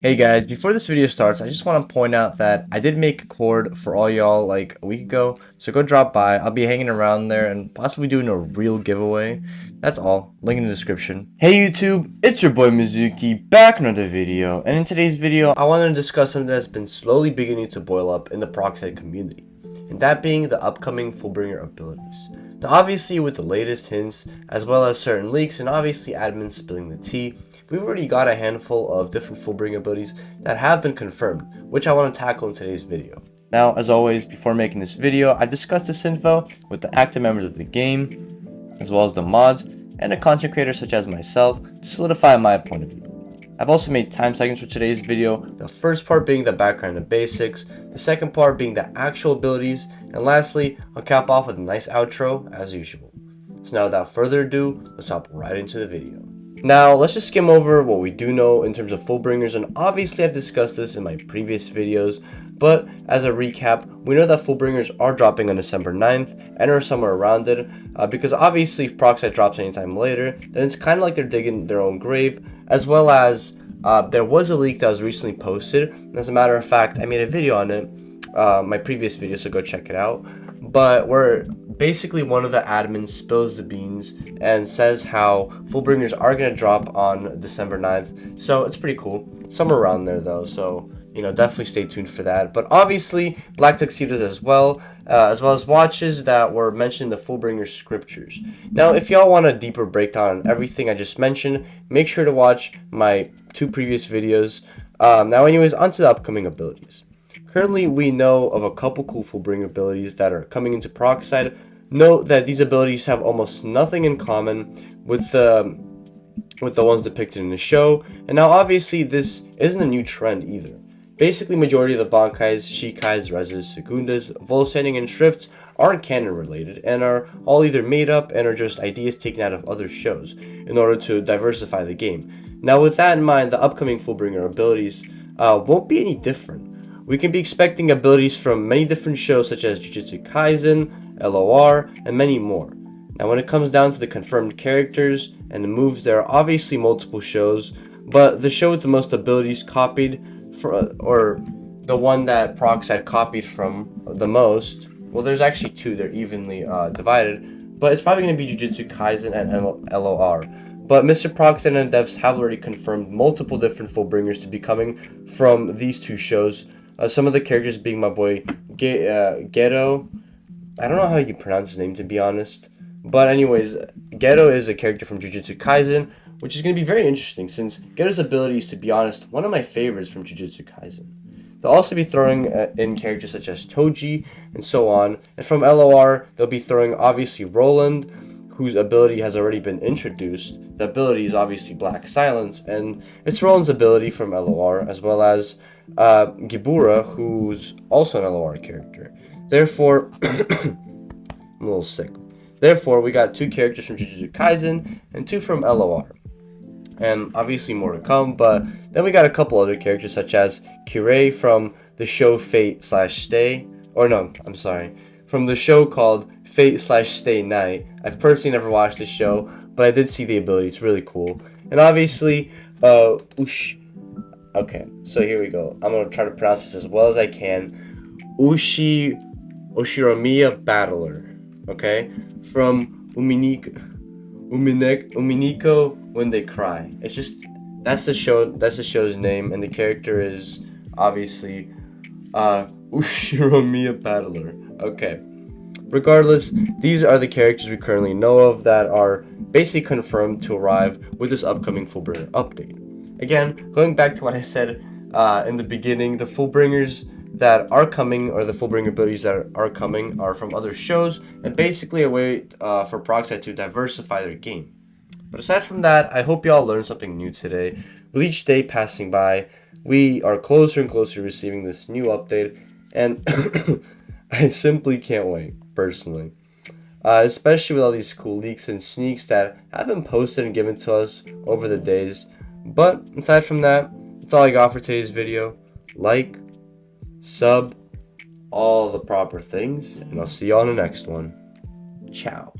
Hey guys, before this video starts, I just want to point out that I did make a cord for all y'all like a week ago, so go drop by. I'll be hanging around there and possibly doing a real giveaway. That's all. Link in the description. Hey YouTube, it's your boy Mizuki, back in another video, and in today's video, I wanted to discuss something that's been slowly beginning to boil up in the Peroxide community, and that being the upcoming Fullbringer abilities. Now obviously with the latest hints, as well as certain leaks, and obviously admins spilling the tea, we've already got a handful of different Fullbringer abilities that have been confirmed, which I want to tackle in today's video. Now, as always, before making this video, I discussed this info with the active members of the game, as well as the mods, and a content creator such as myself to solidify my point of view. I've also made time segments for today's video, the first part being the background and basics, the second part being the actual abilities, and lastly, I'll cap off with a nice outro as usual. So now without further ado, let's hop right into the video. Now, let's just skim over what we do know in terms of Fullbringers, and obviously I've discussed this in my previous videos, but as a recap, we know that Fullbringers are dropping on December 9th, and are somewhere around it, because obviously if Peroxide drops anytime later, then it's kind of like they're digging their own grave, as well as there was a leak that was recently posted, and as a matter of fact, I made a video on it, my previous video, so go check it out, but where basically one of the admins spills the beans and says how Fullbringers are going to drop on December 9th, so it's pretty cool, somewhere around there though, so you know, definitely stay tuned for that. But obviously black tuxedos as well as watches that were mentioned in the Fullbringer scriptures. Now if y'all want a deeper breakdown on everything I just mentioned, make sure to watch my two previous videos. Now anyways, onto the upcoming abilities. Currently, we know of a couple cool Fullbringer abilities that are coming into Peroxide. Note that these abilities have almost nothing in common with the ones depicted in the show. And now, obviously, this isn't a new trend either. Basically, majority of the Bankais, Shikais, Rezes, Segundas, Volsending, and Shrifts aren't canon related and are all either made up and are just ideas taken out of other shows in order to diversify the game. Now, with that in mind, the upcoming Fullbringer abilities won't be any different. We can be expecting abilities from many different shows such as Jujutsu Kaisen, LOR, and many more. Now when it comes down to the confirmed characters and the moves, there are obviously multiple shows, but the show with the most abilities copied, or the one that Peroxide copied from the most, well there's actually two, they're evenly divided, but it's probably going to be Jujutsu Kaisen and LOR. But Mr. Peroxide and devs have already confirmed multiple different Fullbringers to be coming from these two shows. Some of the characters being my boy Geto. I don't know how you pronounce his name, to be honest. But anyways, Geto is a character from Jujutsu Kaisen, which is going to be very interesting since Geto's ability is, to be honest, one of my favorites from Jujutsu Kaisen. They'll also be throwing in characters such as Toji and so on. And from LOR, they'll be throwing obviously Roland, whose ability has already been introduced. The ability is obviously Black Silence, and it's Roland's ability from LOR, as well as Gibura, who's also an LOR character. Therefore, I'm a little sick. Therefore, we got two characters from Jujutsu Kaisen and two from LOR. And obviously more to come, but then we got a couple other characters such as Kirei from the show Fate/Stay, or no, I'm sorry, from the show called Fate/Stay Night. I've personally never watched this show, but I did see the ability, it's really cool. And obviously, okay, so here we go. I'm going to try to pronounce this as well as I can. Oshiromiya Battler, okay? From Umineko When They Cry. It's just, that's the show's name, and the character is obviously Oshiromiya Battler. Okay. Regardless, these are the characters we currently know of that are basically confirmed to arrive with this upcoming Fullbringer update. Again, going back to what I said in the beginning, the Fullbringers that are coming, or the Fullbringer abilities that are coming, are from other shows, and basically a way for Peroxide to diversify their game. But aside from that, I hope y'all learned something new today. With each day passing by, we are closer and closer to receiving this new update, and I simply can't wait, personally. Especially with all these cool leaks and sneaks that have been posted and given to us over the days. But aside from that, that's all I got for today's video. Like, sub, all the proper things, and I'll see you on the next one. Ciao.